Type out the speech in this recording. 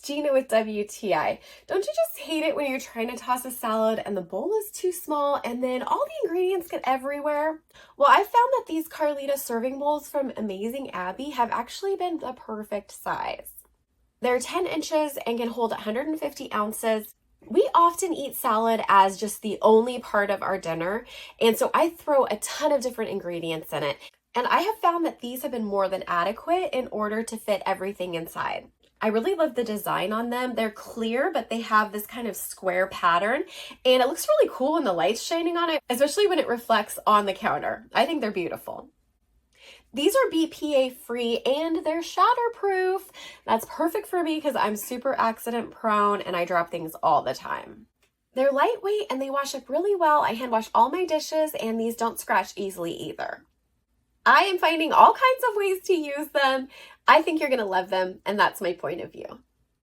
Gina with WTI. Don't you just hate it when you're trying to toss a salad and the bowl is too small and then all the ingredients get everywhere? Well, I found that these Carlita serving bowls from Amazing Abby have actually been the perfect size. They're 10 inches and can hold 150 ounces. We often eat salad as just the only part of our dinner, and so I throw a ton of different ingredients in it. And I have found that these have been more than adequate in order to fit everything inside. I really love the design on them. They're clear, but they have this kind of square pattern, and it looks really cool when the light's shining on it, especially when it reflects on the counter. I think they're beautiful. These are BPA-free and they're shatter-proof. That's perfect for me because I'm super accident prone and I drop things all the time. They're lightweight and they wash up really well. I hand wash all my dishes and these don't scratch easily either. I am finding all kinds of ways to use them. I think you're going to love them, and that's my point of view.